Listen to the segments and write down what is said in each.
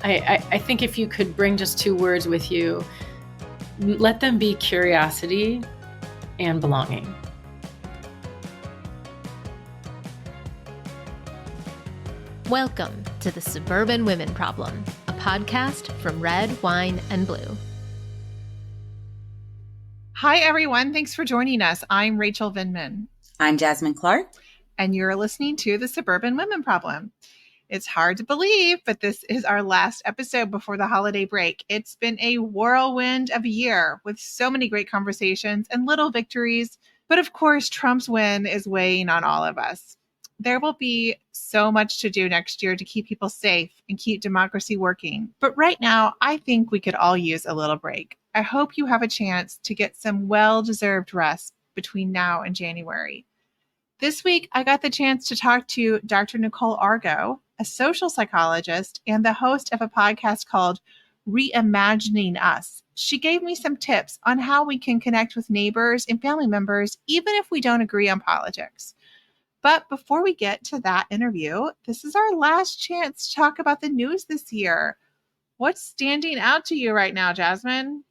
I think if you could bring just two words with you, let them be curiosity and belonging. Welcome to the Suburban Women Problem, a podcast from Red, Wine, and Blue. Hi, everyone. Thanks for joining us. I'm Rachel Vindman. I'm Jasmine Clark. And you're listening to the Suburban Women Problem. It's hard to believe, but this is our last episode before the holiday break. It's been a whirlwind of a year with so many great conversations and little victories. But of course, Trump's win is weighing on all of us. There will be so much to do next year to keep people safe and keep democracy working. But right now, I think we could all use a little break. I hope you have a chance to get some well-deserved rest between now and January. This week, I got the chance to talk to Dr. Nichole Argo, a social psychologist and the host of a podcast called Reimagining Us. She gave me some tips on how we can connect with neighbors and family members, even if we don't agree on politics. But before we get to that interview, this is our last chance to talk about the news this year. What's standing out to you right now, Jasmine?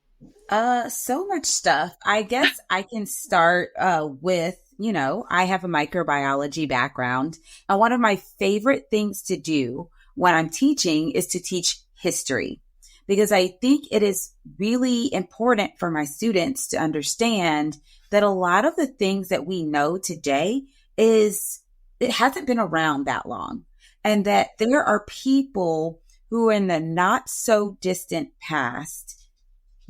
So much stuff. I guess I can start with, I have a microbiology background. And one of my favorite things to do when I'm teaching is to teach history, because I think it is really important for my students to understand that a lot of the things that we know today it hasn't been around that long, and that there are people who in the not so distant past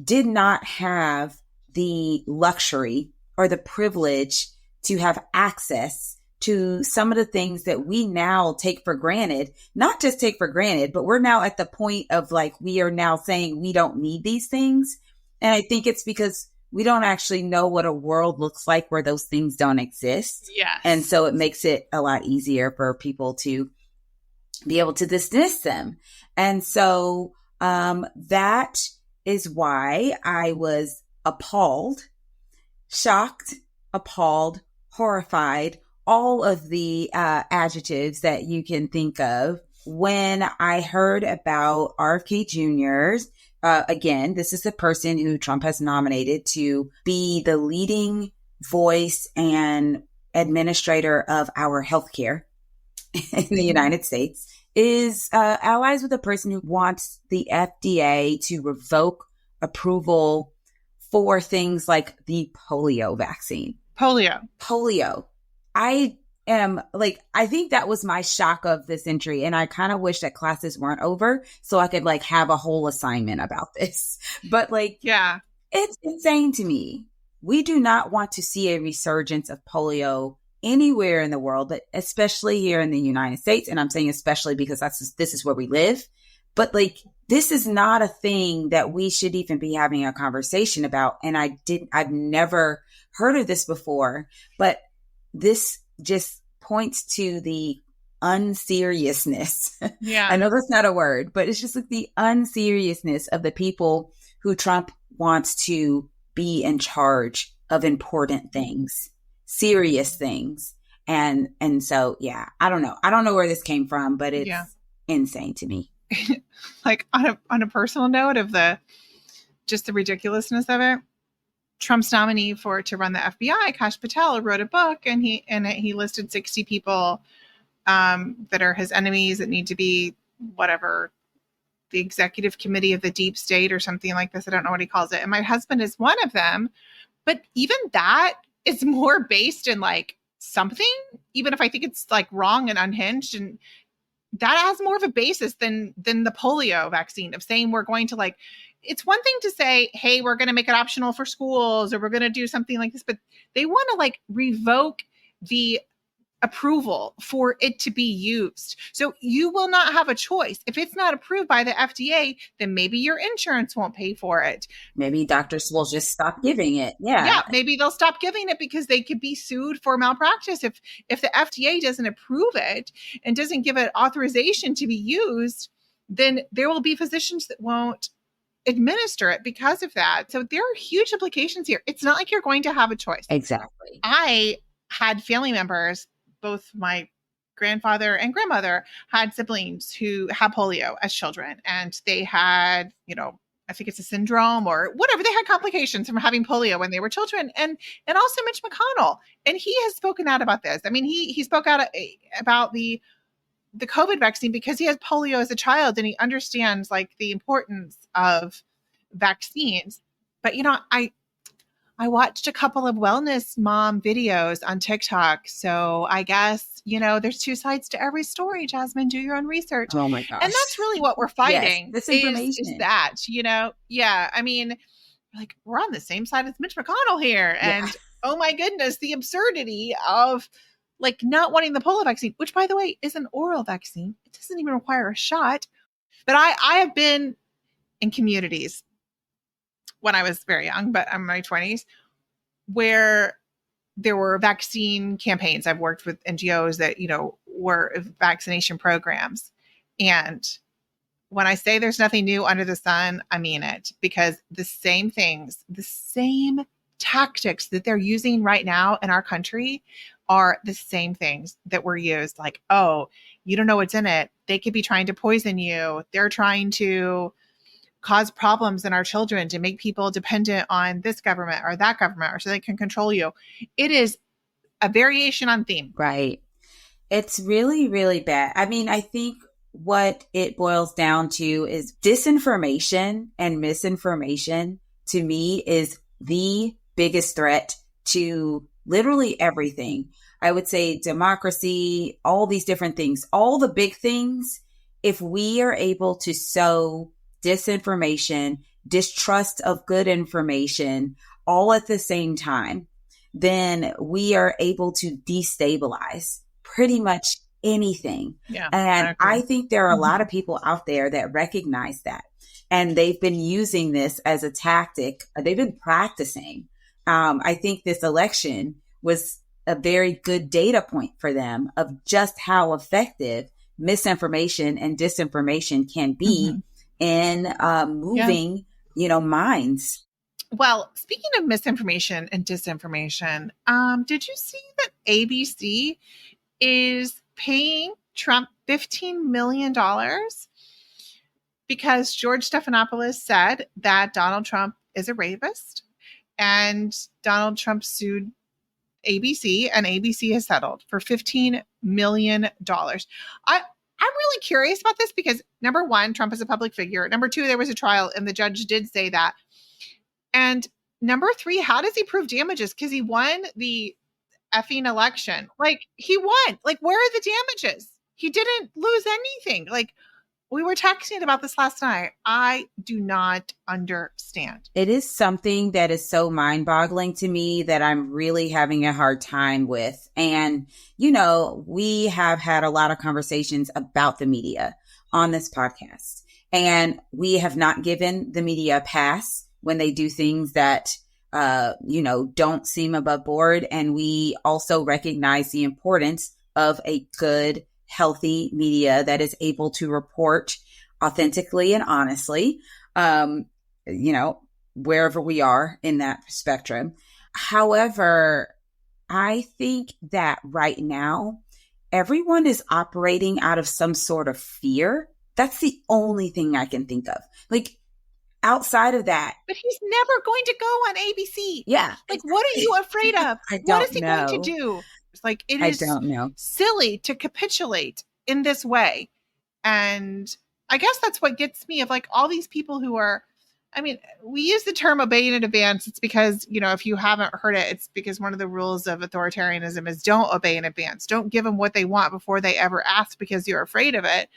did not have the luxury or the privilege to have access to some of the things that we now take for granted, not just take for granted, but we're now at the point of we are now saying we don't need these things. And I think it's because we don't actually know what a world looks like where those things don't exist. Yes. And so it makes it a lot easier for people to be able to dismiss them. And so that is why I was appalled, shocked, appalled, horrified, all of the adjectives that you can think of when I heard about RFK Jr.'s. Again, this is the person who Trump has nominated to be the leading voice and administrator of our healthcare in the United States, is allies with a person who wants the FDA to revoke approval for things like the polio vaccine. Polio. I think that was my shock of the century. And I kind of wish that classes weren't over so I could have a whole assignment about this. But yeah, it's insane to me. We do not want to see a resurgence of polio anywhere in the world, but especially here in the United States. And I'm saying especially because this is where we live. But this is not a thing that we should even be having a conversation about. And I've never heard of this before, but this just points to the unseriousness. Yeah. I know that's not a word, but it's just the unseriousness of the people who Trump wants to be in charge of important things, serious things. And so, yeah, I don't know. I don't know where this came from, but it's insane to me. On a personal note of the ridiculousness of it, Trump's nominee to run the FBI, Kash Patel, wrote a book, and he listed 60 people that are his enemies that need to be whatever, the executive committee of the deep state or something like this. I don't know what he calls it. And my husband is one of them. But even that is more based in something, even if I think it's wrong and unhinged, and that has more of a basis than the polio vaccine of saying we're going to it's one thing to say, hey, we're going to make it optional for schools or we're going to do something like this, but they want to revoke the approval for it to be used. So you will not have a choice. If it's not approved by the FDA, then maybe your insurance won't pay for it. Maybe doctors will just stop giving it. Yeah, maybe they'll stop giving it because they could be sued for malpractice. If the FDA doesn't approve it and doesn't give it authorization to be used, then there will be physicians that won't administer it because of that. So there are huge implications here. It's not like you're going to have a choice. Exactly. I had family members, both my grandfather and grandmother had siblings who had polio as children, and they had, I think it's a syndrome or whatever. They had complications from having polio when they were children. And also Mitch McConnell. And he has spoken out about this. I mean, he spoke out about the COVID vaccine because he has polio as a child and he understands like the importance of vaccines. But, I watched a couple of wellness mom videos on TikTok. So I guess, there's two sides to every story, Jasmine. Do your own research. Oh my gosh. And that's really what we're fighting. Yes, disinformation. Is that, yeah. I mean, like we're on the same side as Mitch McConnell here. And oh my goodness, the absurdity of like not wanting the polio vaccine, which by the way is an oral vaccine. It doesn't even require a shot. But I have been in communities when I was very young, but I'm in my 20s, where there were vaccine campaigns. I've worked with NGOs that, were vaccination programs. And when I say there's nothing new under the sun, I mean it, because the same things, the same tactics that they're using right now in our country are the same things that were used. Like, oh, you don't know what's in it. They could be trying to poison you. They're trying to cause problems in our children to make people dependent on this government or that government or so they can control you. It is a variation on theme. Right. It's really, really bad. I mean, I think what it boils down to is disinformation and misinformation to me is the biggest threat to literally everything. I would say democracy, all these different things, all the big things. If we are able to sow disinformation, distrust of good information, all at the same time, then we are able to destabilize pretty much anything. Yeah, and I think there are a lot of people out there that recognize that. And they've been using this as a tactic. They've been practicing. I think this election was a very good data point for them of just how effective misinformation and disinformation can be in moving, minds. Well, speaking of misinformation and disinformation, did you see that ABC is paying Trump $15 million because George Stephanopoulos said that Donald Trump is a rapist, and Donald Trump sued ABC, and ABC has settled for $15 million. I'm really curious about this because number one, Trump is a public figure. Number two, there was a trial and the judge did say that. And number three, how does he prove damages? Because he won the effing election. Like he won. Like where are the damages? He didn't lose anything. Like we were texting about this last night. I do not understand. It is something that is so mind-boggling to me that I'm really having a hard time with. And, we have had a lot of conversations about the media on this podcast. And we have not given the media a pass when they do things that, don't seem above board. And we also recognize the importance of a good, healthy media that is able to report authentically and honestly, wherever we are in that spectrum. However, I think that right now, everyone is operating out of some sort of fear. That's the only thing I can think of. Like outside of that. But he's never going to go on ABC. Yeah. Like, what are you afraid of? What is he going to do? It's like, it is silly to capitulate in this way. And I guess that's what gets me of like all these people who are, I mean, we use the term obey in advance. It's because, if you haven't heard it, it's because one of the rules of authoritarianism is don't obey in advance. Don't give them what they want before they ever ask because you're afraid of it.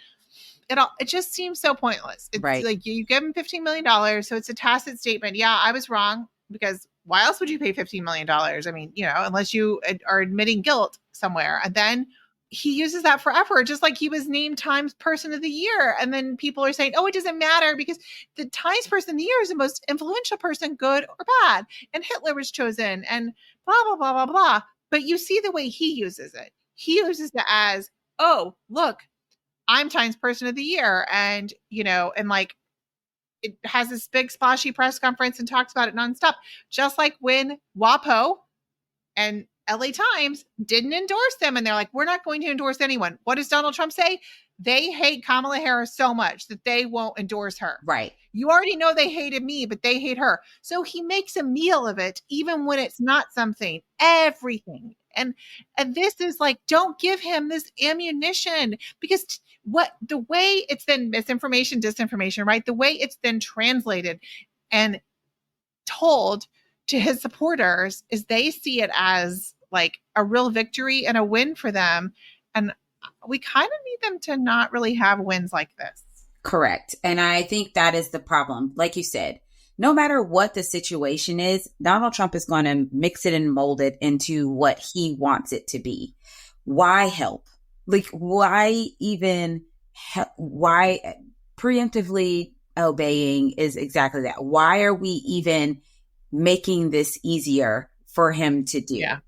It just seems so pointless. It's right. Like you give them $15 million. So it's a tacit statement. Yeah, I was wrong, because why else would you pay $15 million? I mean, unless you are admitting guilt somewhere. And then he uses that forever, just like he was named Times Person of the Year. And then people are saying, oh, it doesn't matter because the Times Person of the Year is the most influential person, good or bad. And Hitler was chosen and blah, blah, blah, blah, blah. But you see the way he uses it. He uses it as, oh, look, I'm Times Person of the Year. And, and like, it has this big splashy press conference and talks about it nonstop. Just like when WAPO and LA Times didn't endorse them. And they're like, we're not going to endorse anyone. What does Donald Trump say? They hate Kamala Harris so much that they won't endorse her. Right. You already know they hated me, but they hate her. So he makes a meal of it, even when it's not something, everything. And this is like, don't give him this ammunition, because the way it's then misinformation, disinformation, right? The way it's then translated and told to his supporters is they see it as like a real victory and a win for them. And we kind of need them to not really have wins like this. Correct. And I think that is the problem. Like you said, no matter what the situation is, Donald Trump is going to mix it and mold it into what he wants it to be. Why help? Like, why even help? Why preemptively obeying is exactly that. Why are we even making this easier for him to do? Yeah.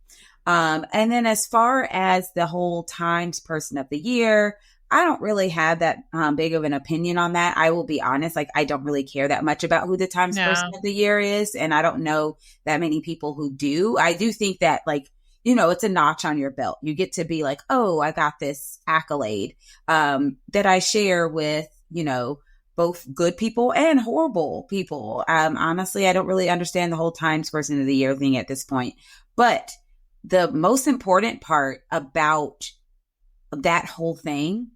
And then as far as the whole Times Person of the Year, I don't really have that big of an opinion on that. I will be honest. Like, I don't really care that much about who the Times Person of the Year is. And I don't know that many people who do. I do think that, like, you know, it's a notch on your belt. You get to be like, oh, I got this accolade that I share with, you know, both good people and horrible people. Honestly, I don't really understand the whole Times Person of the Year thing at this point. But the most important part about that whole thing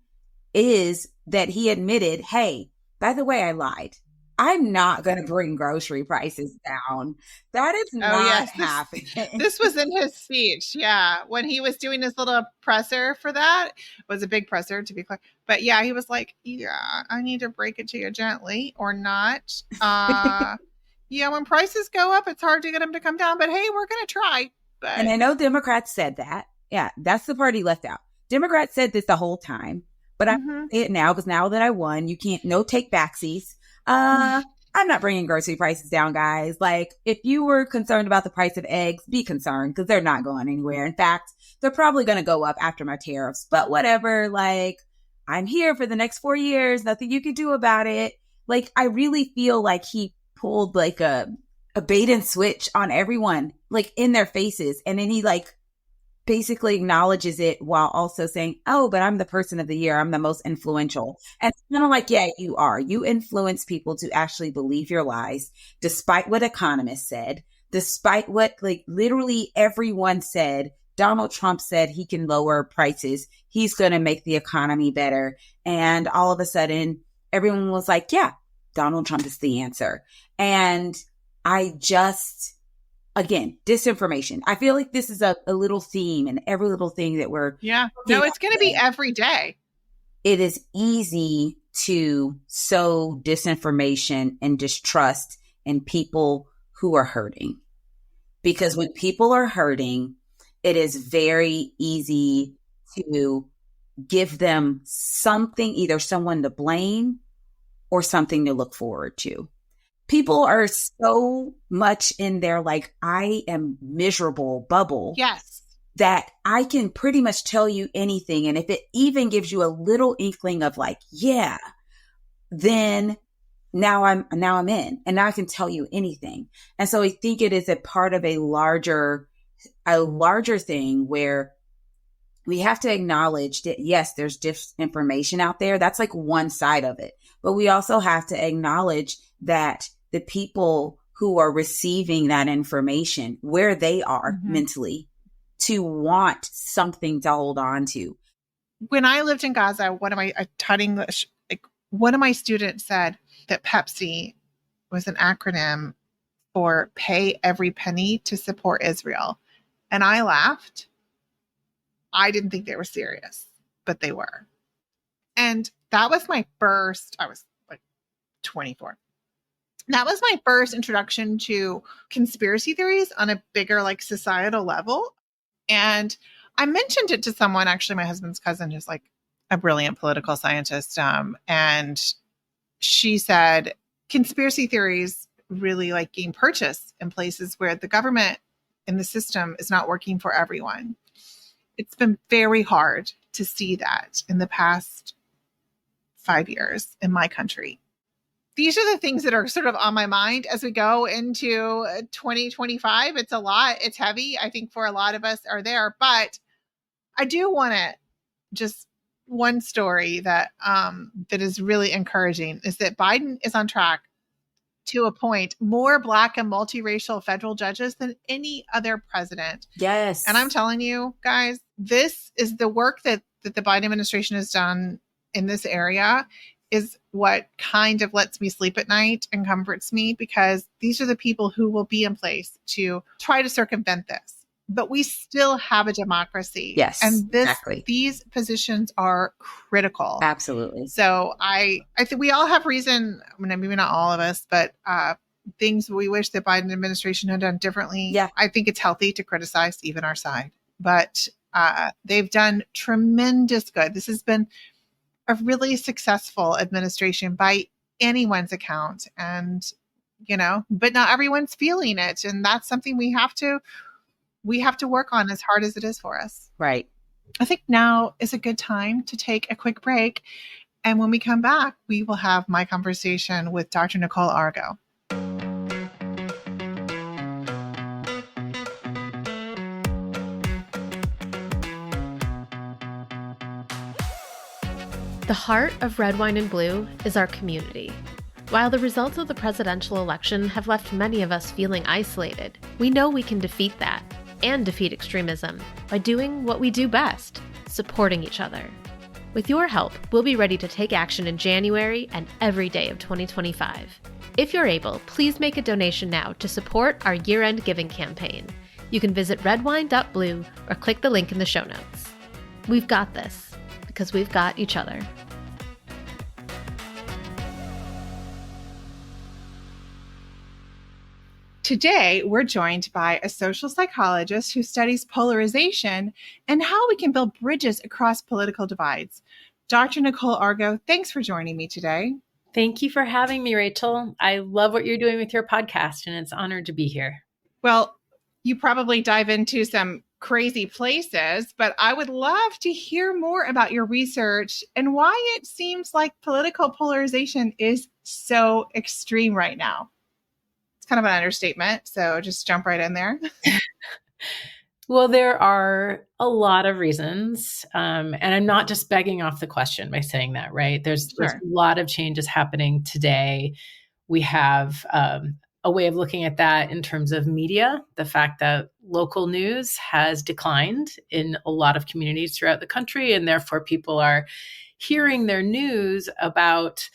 is that he admitted, hey, by the way, I lied. I'm not going to bring grocery prices down. That is not happening. This was in his speech. Yeah. When he was doing his little presser for that, it was a big presser, to be clear. But yeah, he was like, yeah, I need to break it to you gently or not. Yeah, when prices go up, it's hard to get them to come down. But hey, we're going to try. But... And I know Democrats said that. Yeah, that's the part he left out. Democrats said this the whole time. But I say it now because now that I won, you can't, no take backsies. I'm not bringing grocery prices down, guys. Like, if you were concerned about the price of eggs, be concerned because they're not going anywhere. In fact, they're probably going to go up after my tariffs, but whatever. Like, I'm here for the next 4 years. Nothing you can do about it. Like, I really feel like he pulled like a bait and switch on everyone, like in their faces. And then he like basically acknowledges it while also saying, oh, but I'm the person of the year. I'm the most influential. And it's kind of like, yeah, you are. You influence people to actually believe your lies, despite what economists said, despite what like literally everyone said. Donald Trump said he can lower prices. He's going to make the economy better. And all of a sudden, everyone was like, yeah, Donald Trump is the answer. And I just... Again, disinformation. I feel like this is a little theme in every little thing that we're... Yeah. No, it's going to be every day. It is easy to sow disinformation and distrust in people who are hurting. Because when people are hurting, it is very easy to give them something, either someone to blame or something to look forward to. People are so much in their like, I am miserable bubble. Yes. That I can pretty much tell you anything. And if it even gives you a little inkling of like, yeah, then now I'm in and now I can tell you anything. And so I think it is a part of a larger thing where we have to acknowledge that, yes, there's disinformation out there. That's like one side of it. But we also have to acknowledge that the people who are receiving that information, where they are mentally, to want something to hold on to. When I lived in Gaza, I taught English, like one of my students said that Pepsi was an acronym for pay every penny to support Israel. And I laughed. I didn't think they were serious, but they were. And that was my first, I was like 24. That was my first introduction to conspiracy theories on a bigger, like societal level. And I mentioned it to someone, actually my husband's cousin, who's like a brilliant political scientist. And she said, conspiracy theories really like gain purchase in places where the government and the system is not working for everyone. It's been very hard to see that in the past 5 years in my country. these are the things that are sort of on my mind as we go into 2025. It's a lot. It's heavy. I think for a lot of us are there, but I do want to just one story that that is really encouraging is that Biden is on track to appoint more Black and multiracial federal judges than any other president. Yes. And I'm telling you guys, this is the work that the Biden administration has done in this area is what kind of lets me sleep at night and comforts me, because these are the people who will be in place to try to circumvent this. But we still have a democracy. Yes, and exactly. These positions are critical. Absolutely. So I think we all have reason, I mean, maybe not all of us, but things we wish the Biden administration had done differently. Yeah. I think it's healthy to criticize even our side, but they've done tremendous good. This has been a really successful administration by anyone's account, and, you know, but not everyone's feeling it. And that's something we have to work on, as hard as it is for us. Right. I think now is a good time to take a quick break. And when we come back, we will have my conversation with Dr. Nichole Argo. The heart of Red, Wine, and Blue is our community. While the results of the presidential election have left many of us feeling isolated, we know we can defeat that and defeat extremism by doing what we do best, supporting each other. With your help, we'll be ready to take action in January and every day of 2025. If you're able, please make a donation now to support our year-end giving campaign. You can visit redwine.blue or click the link in the show notes. We've got this, because we've got each other. Today, we're joined by a social psychologist who studies polarization and how we can build bridges across political divides. Dr. Nichole Argo, thanks for joining me today. Thank you for having me, Rachel. I love what you're doing with your podcast, and it's an honor to be here. Well, you probably dive into some crazy places, but I would love to hear more about your research and why it seems like political polarization is so extreme right now. Kind of an understatement, so just jump right in there. Well, there are a lot of reasons, and I'm not just begging off the question by saying that, right? There's a lot of changes happening today. We have a way of looking at that in terms of media, the fact that local news has declined in a lot of communities throughout the country, and therefore people are hearing their news about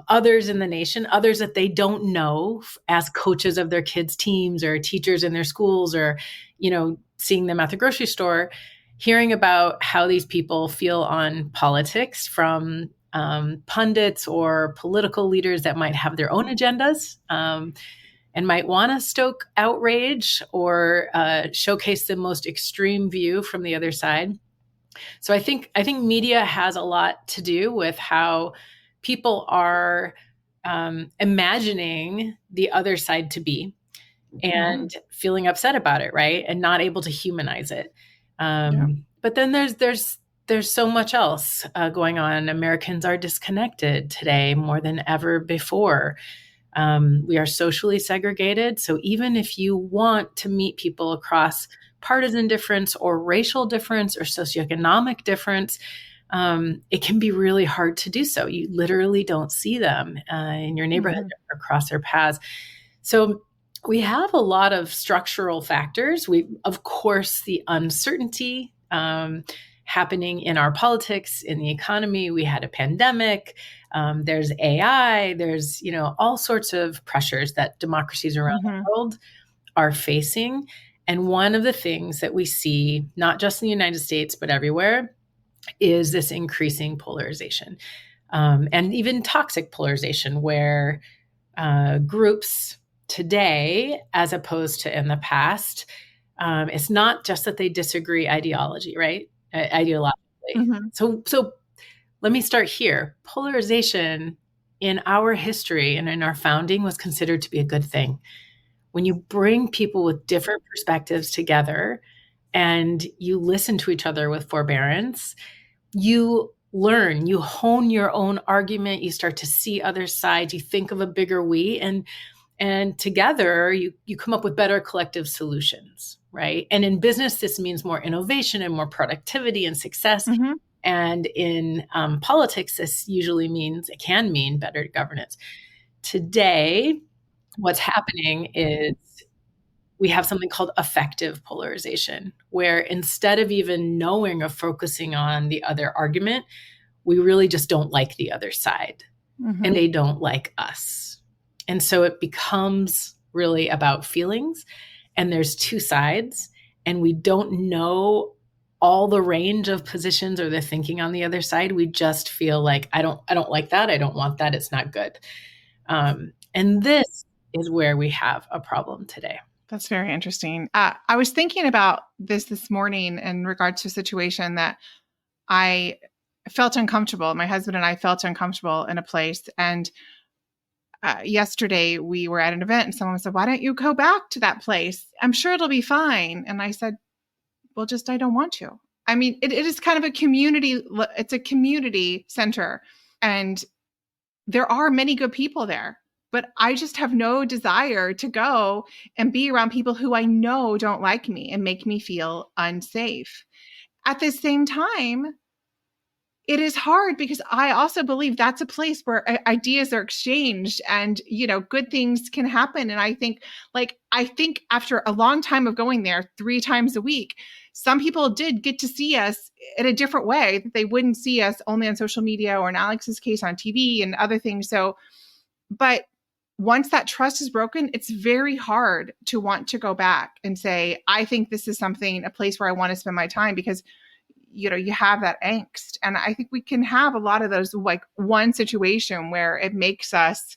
others in the nation, others that they don't know as coaches of their kids' teams or teachers in their schools, or, you know, seeing them at the grocery store, hearing about how these people feel on politics from pundits or political leaders that might have their own agendas and might want to stoke outrage or showcase the most extreme view from the other side. So I think media has a lot to do with how people are imagining the other side to be and feeling upset about it, right? And not able to humanize it. But then there's so much else going on. Americans are disconnected today more than ever before. We are socially segregated. So even if you want to meet people across partisan difference or racial difference or socioeconomic difference, it can be really hard to do so. You literally don't see them in your neighborhood or across their paths. So we have a lot of structural factors. Of course, the uncertainty happening in our politics, in the economy. We had a pandemic. There's AI. There's, all sorts of pressures that democracies around the world are facing. And one of the things that we see, not just in the United States, but everywhere, is this increasing polarization, and even toxic polarization, where groups today, as opposed to in the past, it's not just that they disagree ideologically. So let me start here. Polarization in our history and in our founding was considered to be a good thing. When you bring people with different perspectives together and you listen to each other with forbearance, you learn, you hone your own argument, you start to see other sides, you think of a bigger we, and together you come up with better collective solutions, right? And in business, this means more innovation and more productivity and success. Mm-hmm. And in politics, this usually means, it can mean better governance. Today, what's happening is we have something called effective polarization, where instead of even knowing or focusing on the other argument, we really just don't like the other side, Mm-hmm. and they don't like us. And so it becomes really about feelings, and there's two sides, and we don't know all the range of positions or the thinking on the other side. We just feel like, I don't like that. I don't want that. It's not good. And this is where we have a problem today. That's very interesting. I was thinking about this morning in regards to a situation that I felt uncomfortable. My husband and I felt uncomfortable in a place. And yesterday we were at an event and someone said, "Why don't you go back to that place? I'm sure it'll be fine." And I said, "Well, I don't want to." I mean, it is kind of a community. It's a community center. And there are many good people there. But I just have no desire to go and be around people who I know don't like me and make me feel unsafe. At the same time, it is hard because I also believe that's a place where ideas are exchanged and, good things can happen. And I think after a long time of going there 3 times a week, some people did get to see us in a different way that they wouldn't see us only on social media or in Alex's case on TV and other things. But once that trust is broken, it's very hard to want to go back and say, I think this is a place where I want to spend my time, because, you have that angst. And I think we can have a lot of those, like one situation where it makes us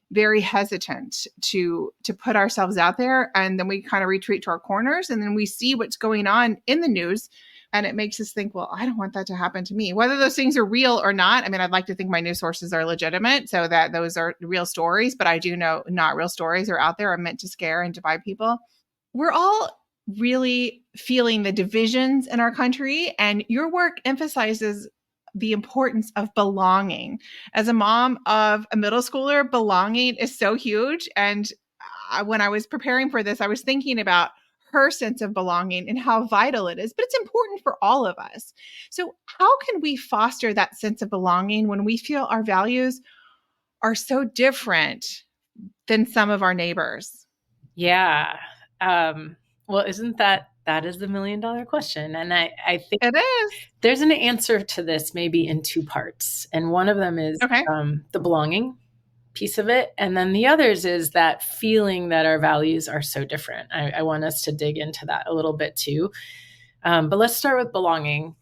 very hesitant to put ourselves out there. And then we kind of retreat to our corners, and then we see what's going on in the news. And it makes us think, well, I don't want that to happen to me. Whether those things are real or not. I mean, I'd like to think my news sources are legitimate so that those are real stories, but I do know not real stories are out there, are meant to scare and divide people. We're all really feeling the divisions in our country, and your work emphasizes the importance of belonging. As a mom of a middle schooler, belonging is so huge. And when I was preparing for this, I was thinking about her sense of belonging and how vital it is, but it's important for all of us. So how can we foster that sense of belonging when we feel our values are so different than some of our neighbors? Yeah. Well, isn't that is the $1 million question? And I think it is. There's an answer to this maybe in 2 parts. And one of them is the belonging piece of it. And then the others is that feeling that our values are so different. I want us to dig into that a little bit too. But let's start with belonging.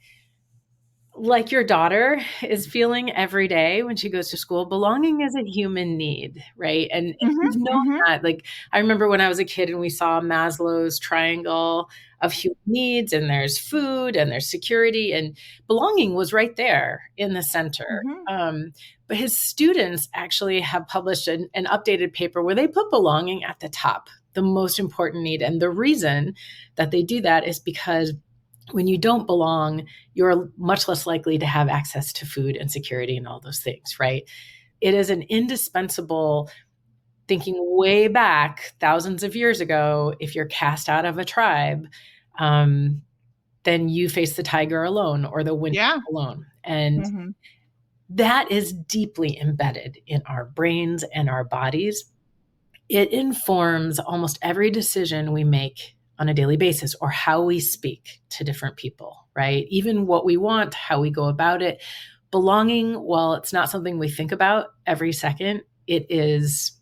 Like your daughter is feeling every day when she goes to school, belonging is a human need, right? And we've known that. Like, I remember when I was a kid and we saw Maslow's triangle of human needs, and there's food and there's security, and belonging was right there in the center. But his students actually have published an updated paper where they put belonging at the top, the most important need. And the reason that they do that is because when you don't belong, you're much less likely to have access to food and security and all those things, right? It is an indispensable, thinking way back thousands of years ago, if you're cast out of a tribe, then you face the tiger alone or the winter alone. And that is deeply embedded in our brains and our bodies. It informs almost every decision we make on a daily basis, or how we speak to different people, right? Even what we want, how we go about it. Belonging, while it's not something we think about every second, it is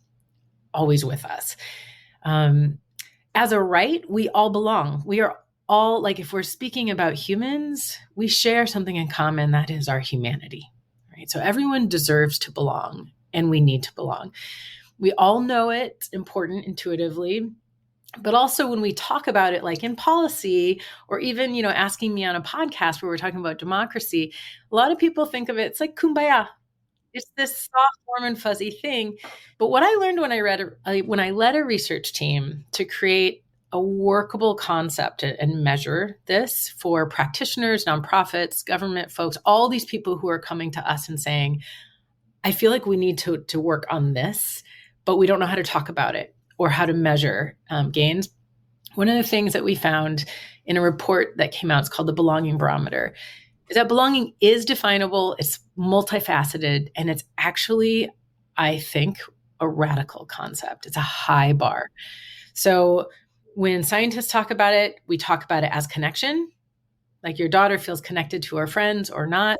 always with us. As a right, we all belong. We are all, like, if we're speaking about humans, we share something in common, that is our humanity, right? So everyone deserves to belong, and we need to belong. We all know it's important intuitively. But also when we talk about it, like in policy, or even, asking me on a podcast where we're talking about democracy, a lot of people think of it, it's like kumbaya. It's this soft, warm, and fuzzy thing. But what I learned when I led a research team to create a workable concept and measure this for practitioners, nonprofits, government folks, all these people who are coming to us and saying, I feel like we need to work on this, but we don't know how to talk about it or how to measure gains. One of the things that we found in a report that came out, it's called the Belonging Barometer, is that belonging is definable, it's multifaceted, and it's actually, I think, a radical concept. It's a high bar. So when scientists talk about it, we talk about it as connection, like your daughter feels connected to her friends or not,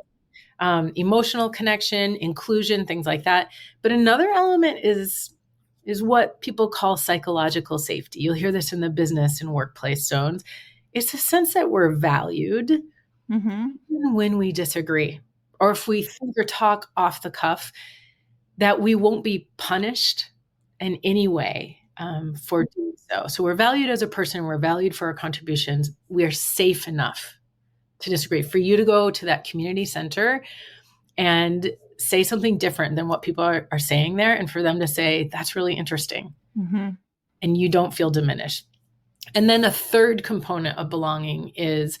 emotional connection, inclusion, things like that. But another element is what people call psychological safety. You'll hear this in the business and workplace zones. It's a sense that we're valued even when we disagree, or if we think or talk off the cuff, that we won't be punished in any way for doing so. So we're valued as a person. We're valued for our contributions. We are safe enough to disagree. For you to go to that community center and say something different than what people are saying there, and for them to say, that's really interesting. And you don't feel diminished. And then a third component of belonging is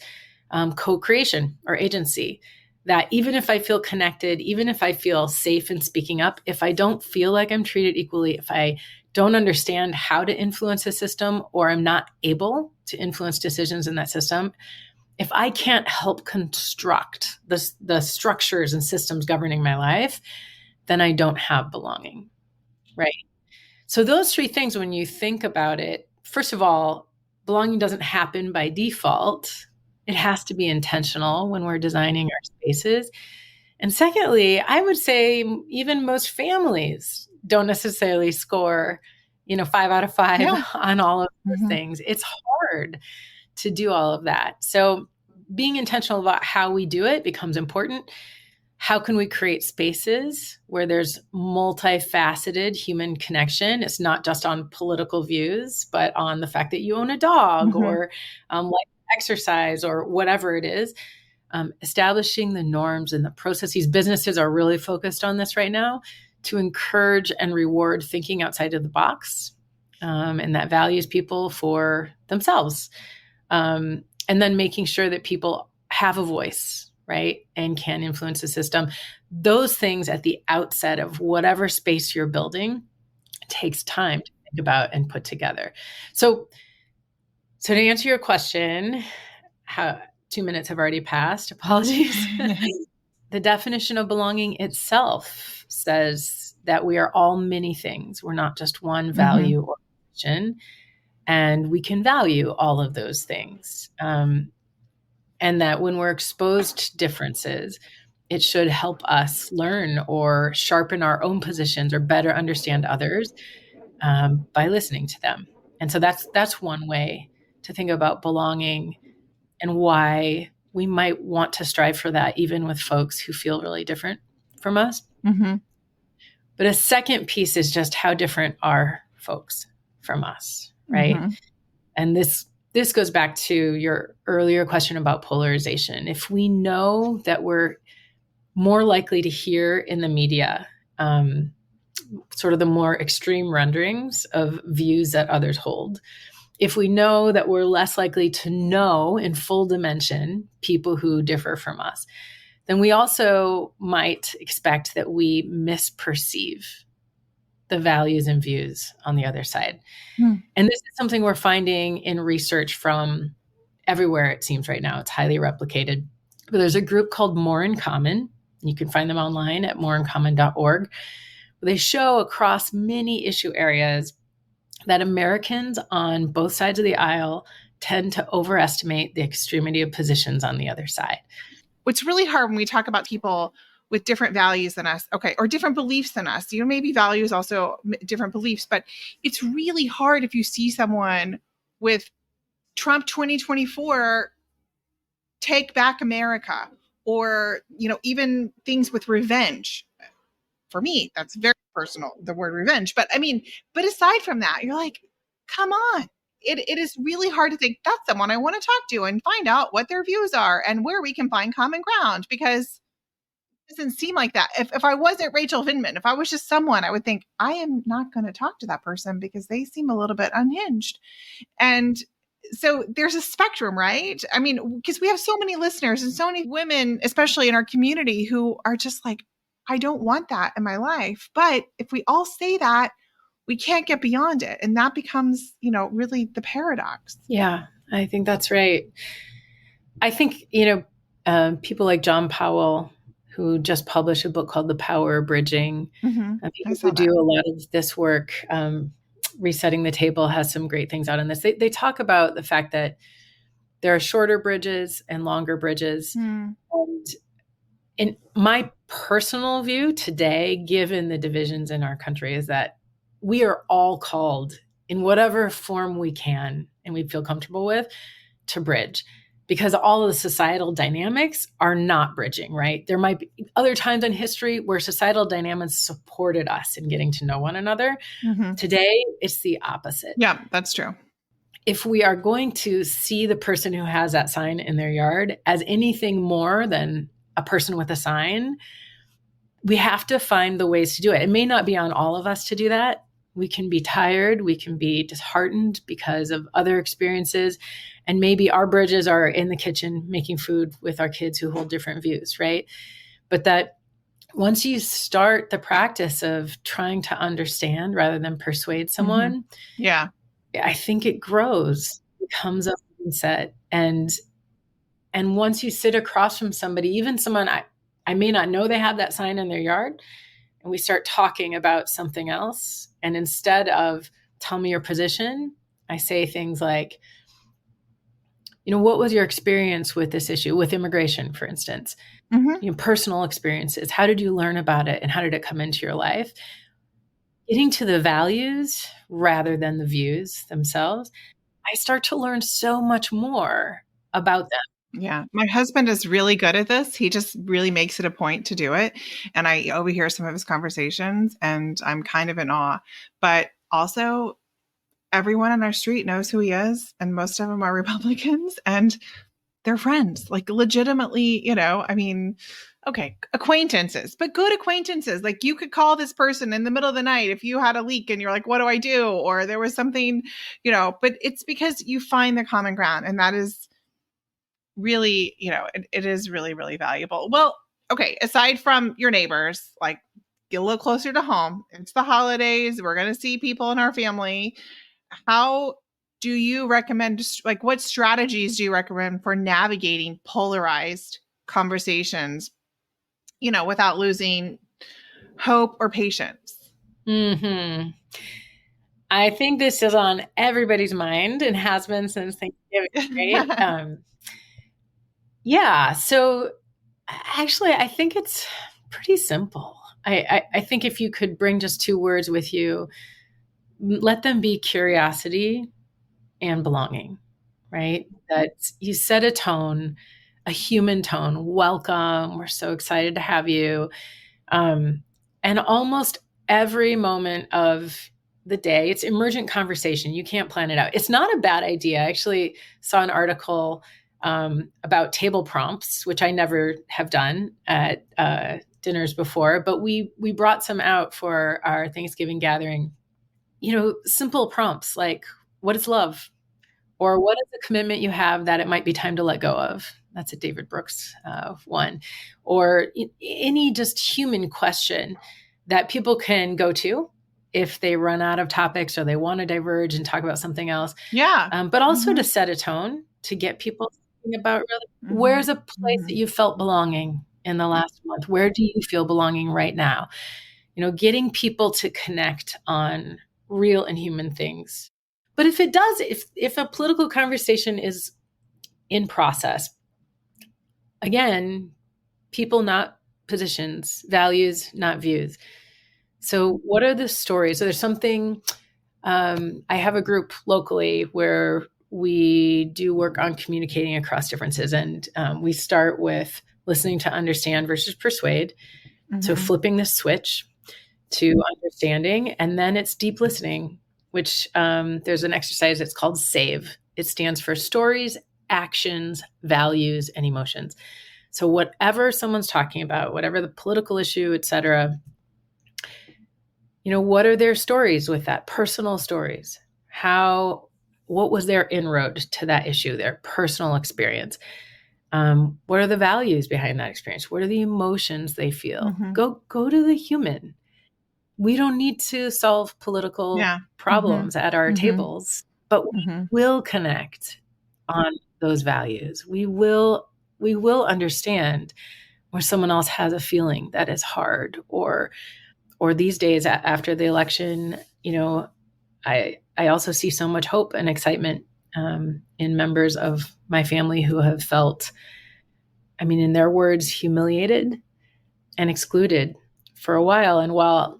co-creation or agency. That even if I feel connected, even if I feel safe in speaking up, if I don't feel like I'm treated equally, if I don't understand how to influence a system, or I'm not able to influence decisions in that system, if I can't help construct the structures and systems governing my life, then I don't have belonging, right? So those three things, when you think about it, first of all, belonging doesn't happen by default. It has to be intentional when we're designing our spaces. And secondly, I would say even most families don't necessarily score, 5 out of 5 on all of those things. It's hard to do all of that. So being intentional about how we do it becomes important. How can we create spaces where there's multifaceted human connection? It's not just on political views, but on the fact that you own a dog or like exercise or whatever it is. Establishing the norms and the processes. Businesses are really focused on this right now to encourage and reward thinking outside of the box, and that values people for themselves. And then making sure that people have a voice, right, and can influence the system. Those things at the outset of whatever space you're building takes time to think about and put together. So to answer your question, 2 minutes have already passed. Apologies. The definition of belonging itself says that we are all many things. We're not just one value or position, and we can value all of those things. And that when we're exposed to differences, it should help us learn or sharpen our own positions or better understand others by listening to them. And so that's one way to think about belonging and why we might want to strive for that, even with folks who feel really different from us. But a second piece is just how different are folks from us, right? And this goes back to your earlier question about polarization. If we know that we're more likely to hear in the media sort of the more extreme renderings of views that others hold, if we know that we're less likely to know in full dimension people who differ from us, then we also might expect that we misperceive the values and views on the other side. And this is something we're finding in research from everywhere, it seems right now. It's highly replicated. But there's a group called More in Common. You can find them online at moreincommon.org. They show across many issue areas that Americans on both sides of the aisle tend to overestimate the extremity of positions on the other side. What's really hard when we talk about people with different values than us, or different beliefs than us, maybe values also different beliefs, but it's really hard if you see someone with Trump 2024, take back America, or, even things with revenge. For me, that's very personal, the word revenge. But aside from that, you're like, come on. It is really hard to think that's someone I want to talk to and find out what their views are and where we can find common ground, because doesn't seem like that. If I wasn't Rachel Vindman, if I was just someone, I would think I am not going to talk to that person because they seem a little bit unhinged. And so there's a spectrum, right? I mean, because we have so many listeners and so many women, especially in our community, who are just like, I don't want that in my life. But if we all say that, we can't get beyond it. And that becomes, really the paradox. Yeah, I think that's right. I think, people like John Powell, who just published a book called The Power of Bridging, people who do a lot of this work, Resetting the Table has some great things out on this. They talk about the fact that there are shorter bridges and longer bridges. And in my personal view today, given the divisions in our country, is that we are all called in whatever form we can and we feel comfortable with to bridge, because all of the societal dynamics are not bridging, right? There might be other times in history where societal dynamics supported us in getting to know one another. Today, it's the opposite. Yeah, that's true. If we are going to see the person who has that sign in their yard as anything more than a person with a sign, we have to find the ways to do it. It may not be on all of us to do that. We can be tired. We can be disheartened because of other experiences. And maybe our bridges are in the kitchen making food with our kids who hold different views, right? But that once you start the practice of trying to understand rather than persuade someone, yeah, I think it grows, becomes a mindset. And once you sit across from somebody, even someone I may not know they have that sign in their yard, and we start talking about something else, and instead of tell me your position, I say things like, what was your experience with this issue, with immigration, for instance? Personal experiences. How did you learn about it, and how did it come into your life? Getting to the values rather than the views themselves, I start to learn so much more about them. Yeah. My husband is really good at this. He just really makes it a point to do it. And I overhear some of his conversations and I'm kind of in awe. But also, everyone on our street knows who he is. And most of them are Republicans and they're friends, like legitimately, okay, acquaintances, but good acquaintances. Like you could call this person in the middle of the night if you had a leak and you're like, what do I do? Or there was something, but it's because you find the common ground. And that is really, it is really, really valuable. Well, okay, aside from your neighbors, like get a little closer to home. It's the holidays. We're going to see people in our family. How do you recommend, like what strategies do you recommend for navigating polarized conversations, without losing hope or patience? I think this is on everybody's mind and has been since Thanksgiving, right? Yeah. So actually, I think it's pretty simple. I think if you could bring just two words with you, let them be curiosity and belonging, right? That you set a tone, a human tone. Welcome. We're so excited to have you. And almost every moment of the day, it's emergent conversation. You can't plan it out. It's not a bad idea. I actually saw an article about table prompts, which I never have done at dinners before, but we brought some out for our Thanksgiving gathering. Simple prompts like, what is love? Or what is the commitment you have that it might be time to let go of? That's a David Brooks one. Or any just human question that people can go to if they run out of topics or they want to diverge and talk about something else. Yeah. But also to set a tone, to get people thinking about really, where's a place that you felt belonging in the last month? Where do you feel belonging right now? Getting people to connect on real and human things. But if it does, if a political conversation is in process, again, people, not positions, values, not views. So what are the stories? So there's something, I have a group locally where we do work on communicating across differences. And we start with listening to understand versus persuade. So flipping the switch to understanding. And then it's deep listening, which there's an exercise that's called SAVE. It stands for stories, actions, values, and emotions. So whatever someone's talking about, whatever the political issue, et cetera, what are their stories with that? Personal stories. What was their inroad to that issue, their personal experience? What are the values behind that experience? What are the emotions they feel? Go to the human. We don't need to solve political problems at our tables, but we will connect on those values. We will understand where someone else has a feeling that is hard, or these days after the election, I also see so much hope and excitement in members of my family who have felt, in their words, humiliated and excluded for a while. And while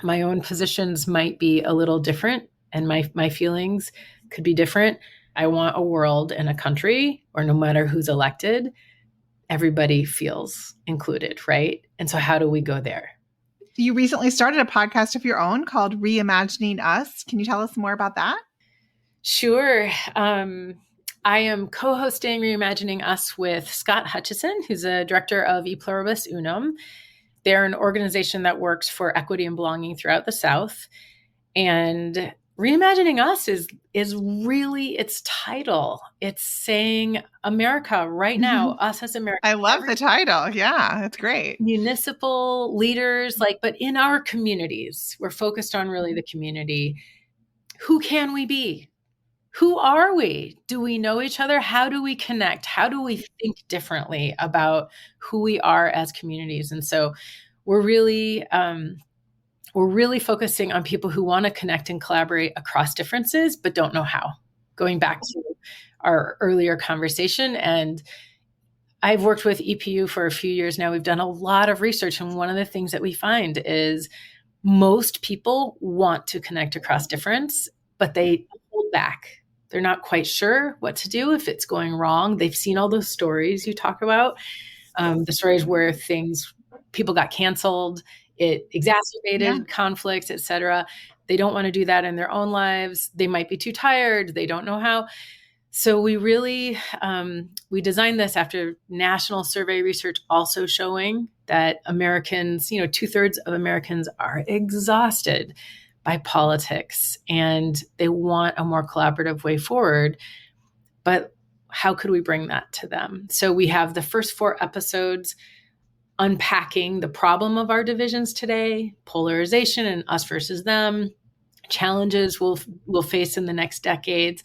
my own positions might be a little different and my feelings could be different, I want a world and a country where no matter who's elected, everybody feels included, right? And so how do we go there? You recently started a podcast of your own called Reimagining Us. Can you tell us more about that? Sure. I am co-hosting Reimagining Us with Scott Hutchison, who's a director of E Pluribus Unum. They're an organization that works for equity and belonging throughout the South. And Reimagining Us is really its title. It's saying America right now, us as America. I love the title. Yeah, that's great. Municipal leaders, but in our communities, we're focused on really the community. Who can we be? Who are we? Do we know each other? How do we connect? How do we think differently about who we are as communities? And so we're really focusing on people who want to connect and collaborate across differences, but don't know how. Going back to our earlier conversation, and I've worked with EPU for a few years now. We've done a lot of research, and one of the things that we find is most people want to connect across difference, but they hold back. They're not quite sure what to do if it's going wrong. They've seen all those stories you talk about, the stories where people got canceled, it exacerbated conflicts, et cetera. They don't want to do that in their own lives. They might be too tired. They don't know how. So we really, we designed this after national survey research also showing that Americans, 2/3 of Americans are exhausted by politics and they want a more collaborative way forward. But how could we bring that to them? So we have the first 4 episodes unpacking the problem of our divisions today, polarization and us versus them, challenges we'll face in the next decades.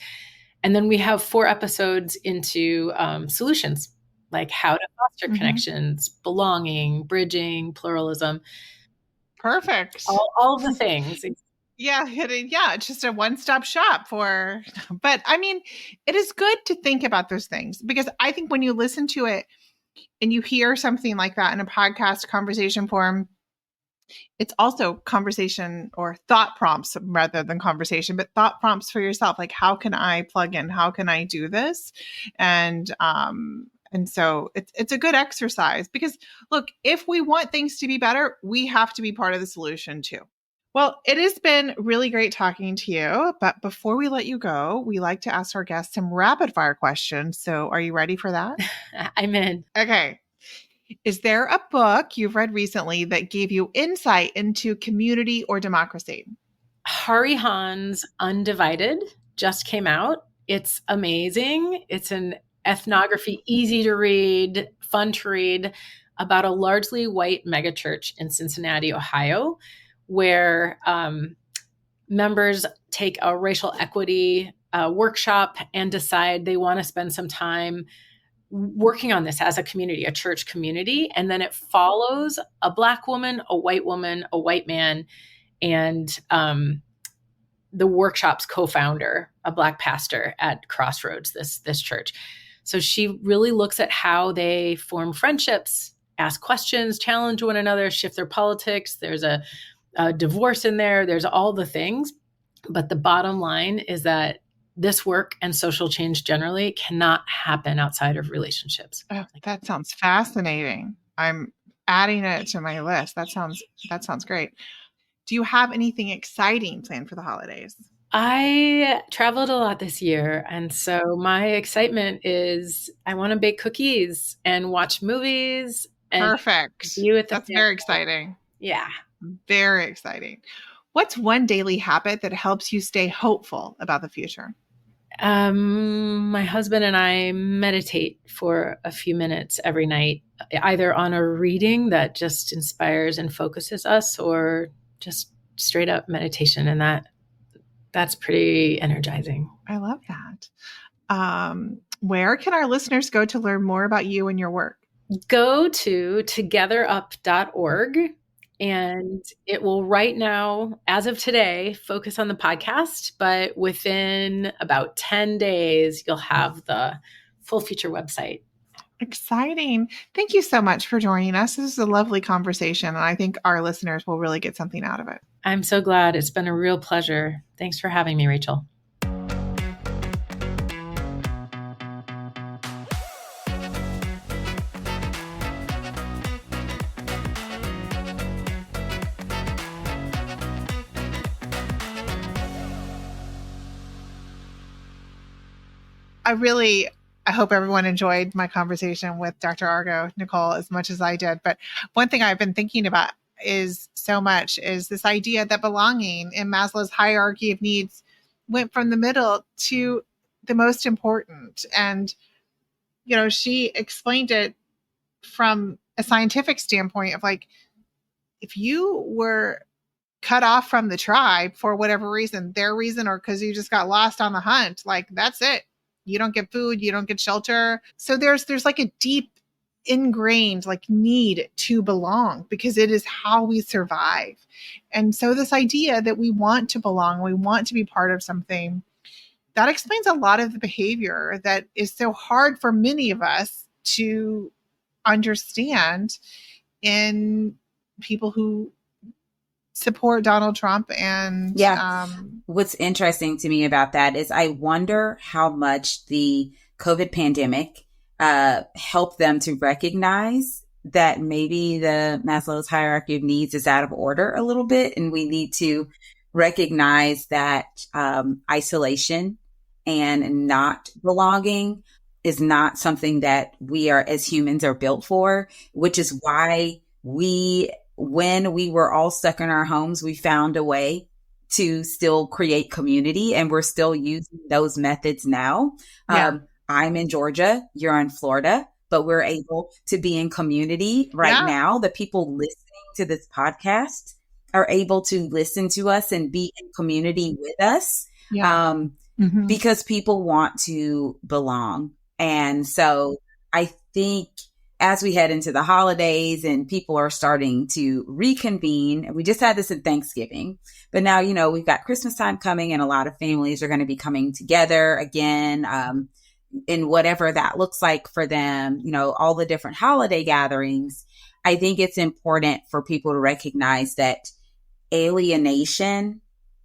And then we have 4 episodes into solutions, like how to foster connections, belonging, bridging, pluralism. Perfect. All the things. Yeah, it's just a one-stop shop but it is good to think about those things, because I think when you listen to it and you hear something like that in a podcast conversation form, it's also conversation or thought prompts rather than conversation, but thought prompts for yourself. Like, how can I plug in? How can I do this? And so it's a good exercise, because look, if we want things to be better, we have to be part of the solution too. Well, it has been really great talking to you, but before we let you go, we like to ask our guests some rapid fire questions. So are you ready for that? I'm in. Okay. Is there a book you've read recently that gave you insight into community or democracy? Hari Han's Undivided just came out. It's amazing. It's an ethnography, easy to read, fun to read, about a largely white megachurch in Cincinnati, Ohio, where members take a racial equity workshop and decide they want to spend some time working on this as a community, a church community. And then it follows a Black woman, a white man, and the workshop's co-founder, a Black pastor at Crossroads, this church. So she really looks at how they form friendships, ask questions, challenge one another, shift their politics. There's a divorce in there. There's all the things. But the bottom line is that this work and social change generally cannot happen outside of relationships. Oh, that sounds fascinating. I'm adding it to my list. That sounds great. Do you have anything exciting planned for the holidays? I traveled a lot this year, and so my excitement is I want to bake cookies and watch movies and Perfect. be with the That's very family. exciting. Yeah. Very exciting. What's one daily habit that helps you stay hopeful about the future? My husband and I meditate for a few minutes every night, either on a reading that just inspires and focuses us, or just straight up meditation, and that's pretty energizing. I love that. Where can our listeners go to learn more about you and your work? Go to togetherup.org, and it will right now, as of today, focus on the podcast, but within about 10 days, you'll have the full feature website. Exciting. Thank you so much for joining us. This is a lovely conversation, and I think our listeners will really get something out of it. I'm so glad. It's been a real pleasure. Thanks for having me, Rachel. I hope everyone enjoyed my conversation with Dr. Argo, Nichole, as much as I did. But one thing I've been thinking about is this idea that belonging in Maslow's hierarchy of needs went from the middle to the most important. And, she explained it from a scientific standpoint of like, if you were cut off from the tribe for whatever reason, their reason, or because you just got lost on the hunt, like that's it. You don't get food, you don't get shelter. So there's like a deep ingrained like need to belong because it is how we survive. And so this idea that we want to belong, we want to be part of something, that explains a lot of the behavior that is so hard for many of us to understand in people who support Donald Trump. And what's interesting to me about that is I wonder how much the COVID pandemic helped them to recognize that maybe the Maslow's hierarchy of needs is out of order a little bit, and we need to recognize that isolation and not belonging is not something that we are as humans are built for, which is why when we were all stuck in our homes, we found a way to still create community, and we're still using those methods now. Yeah. I'm in Georgia, you're in Florida, but we're able to be in community right now. The people listening to this podcast are able to listen to us and be in community with us because people want to belong. And so I think as we head into the holidays and people are starting to reconvene, we just had this at Thanksgiving, but now, we've got Christmas time coming and a lot of families are going to be coming together again, in whatever that looks like for them, all the different holiday gatherings. I think it's important for people to recognize that alienation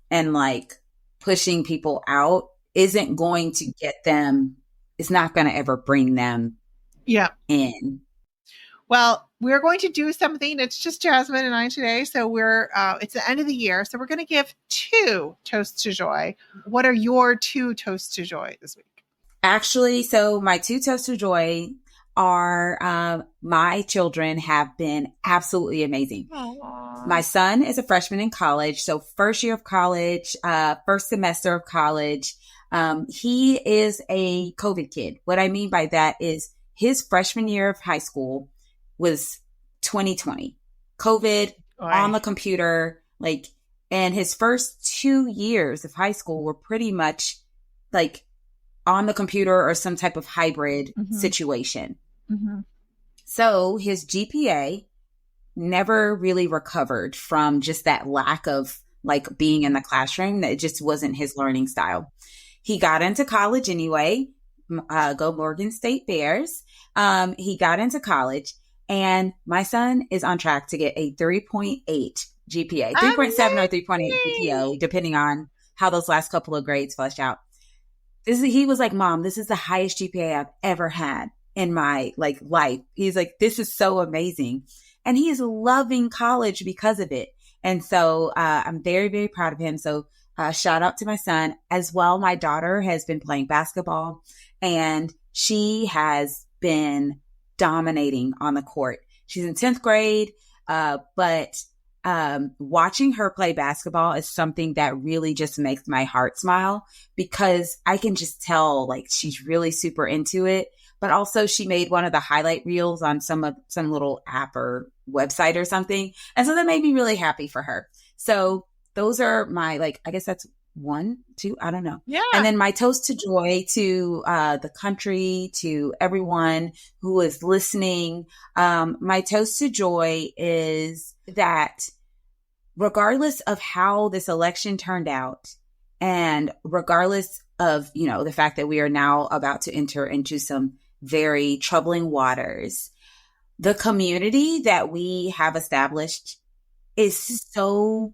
and like pushing people out isn't going to get them. It's not going to ever bring them in. Well, we're going to do something. It's just Jasmine and I today. So it's the end of the year. So we're going to give 2 toasts to joy. What are your 2 toasts to joy this week? Actually, so my 2 toasts to joy are my children have been absolutely amazing. Aww. My son is a freshman in college. So first year of college, first semester of college. He is a COVID kid. What I mean by that is his freshman year of high school was 2020. COVID on the computer, and his first 2 years of high school were pretty much like on the computer or some type of hybrid situation. Mm-hmm. So his GPA never really recovered from just that lack of like being in the classroom. That it just wasn't his learning style. He got into college anyway. Go Morgan State Bears. He got into college, and my son is on track to get a 3.8 GPA, 3.7 or 3.8 GPA, depending on how those last couple of grades flesh out. He was like, Mom, this is the highest GPA I've ever had in my life. He's like, this is so amazing. And he is loving college because of it. And so I'm very, very proud of him. So Shout out to my son as well. My daughter has been playing basketball and she has been dominating on the court. She's in 10th grade, but watching her play basketball is something that really just makes my heart smile because I can just tell like she's really super into it. But also she made one of the highlight reels on some little app or website or something. And so that made me really happy for her. So those are my, like, I guess that's 1, 2, I don't know. Yeah. And then my toast to joy to the country, to everyone who is listening. My toast to joy is that regardless of how this election turned out, and regardless of, the fact that we are now about to enter into some very troubling waters, the community that we have established is so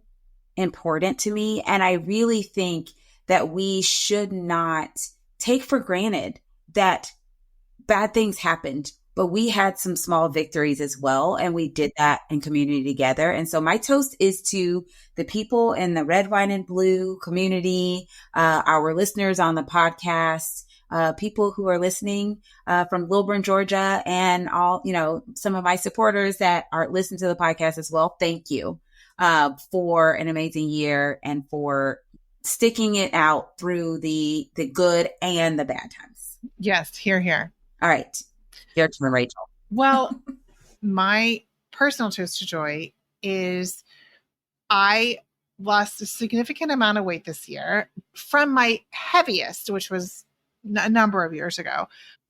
important to me. And I really think that we should not take for granted that bad things happened, but we had some small victories as well. And we did that in community together. And so my toast is to the people in the Red, Wine, and Blue community, our listeners on the podcast, people who are listening from Lilburn, Georgia, and all, some of my supporters that are listening to the podcast as well. Thank you for an amazing year and for sticking it out through the good and the bad times. Yes, hear, hear. All right. Your turn, Rachel. Well, my personal toast to joy is I lost a significant amount of weight this year from my heaviest, which was a number of years ago.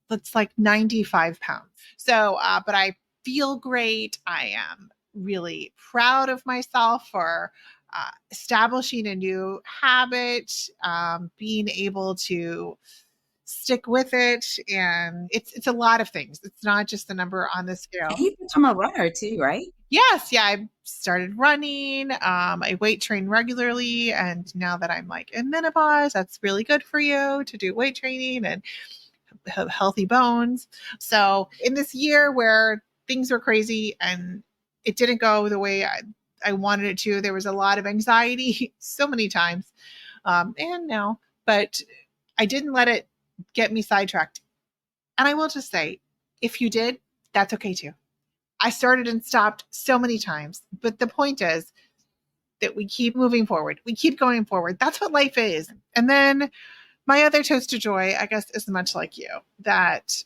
That's like 95 pounds. So, but I feel great. I am really proud of myself for establishing a new habit, being able to stick with it. And it's a lot of things. It's not just the number on the scale. And you become a runner too, right? Yes. Yeah. I started running. I weight train regularly. And now that I'm like in menopause, that's really good for you to do weight training and have healthy bones. So in this year where things were crazy and it didn't go the way I wanted it to, there was a lot of anxiety so many times. And now, but I didn't let it get me sidetracked. And I will just say, if you did, that's okay too. I started and stopped so many times, but the point is that we keep moving forward. We keep going forward. That's what life is. And then my other toast to joy, I guess, is much like you, that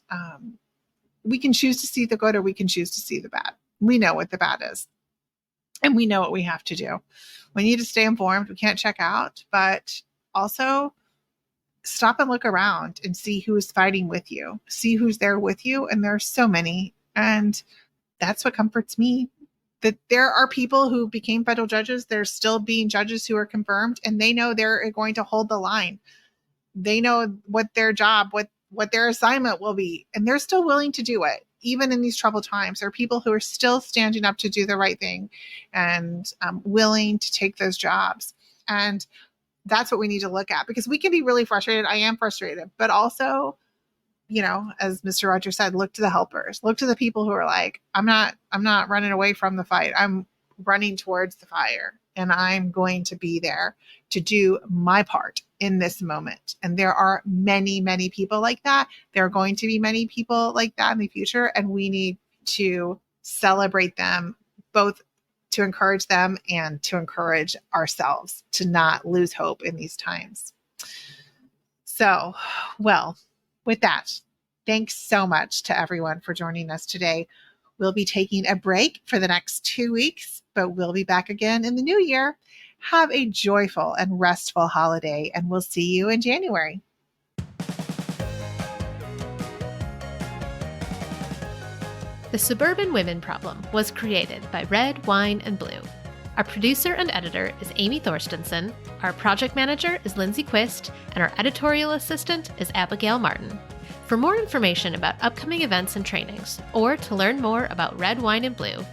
we can choose to see the good or we can choose to see the bad. We know what the bad is. And we know what we have to do. We need to stay informed. We can't check out, but also stop and look around and see who is fighting with you. See who's there with you. And there are so many. And that's what comforts me. That there are people who became federal judges. They're still being judges who are confirmed. And they know they're going to hold the line. They know what their job, what their assignment will be. And they're still willing to do it. Even in these troubled times, there are people who are still standing up to do the right thing and willing to take those jobs. And that's what we need to look at, because we can be really frustrated. I am frustrated, but also, as Mr. Rogers said, look to the helpers, look to the people who are like, I'm not running away from the fight. I'm running towards the fire and I'm going to be there to do my part in this moment. And there are many, many people like that. There are going to be many people like that in the future. And we need to celebrate them, both to encourage them and to encourage ourselves to not lose hope in these times. So, well, with that, thanks so much to everyone for joining us today. We'll be taking a break for the next 2 weeks, but we'll be back again in the new year. Have a joyful and restful holiday, and we'll see you in January. The Suburban Women Problem was created by Red, Wine, and Blue. Our producer and editor is Amy Thorstensen, our project manager is Lindsay Quist, and our editorial assistant is Abigail Martin. For more information about upcoming events and trainings, or to learn more about Red, Wine, and Blue,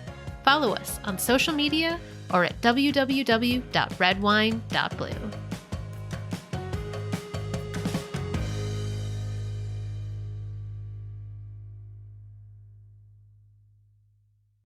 follow us on social media or at www.redwine.blue.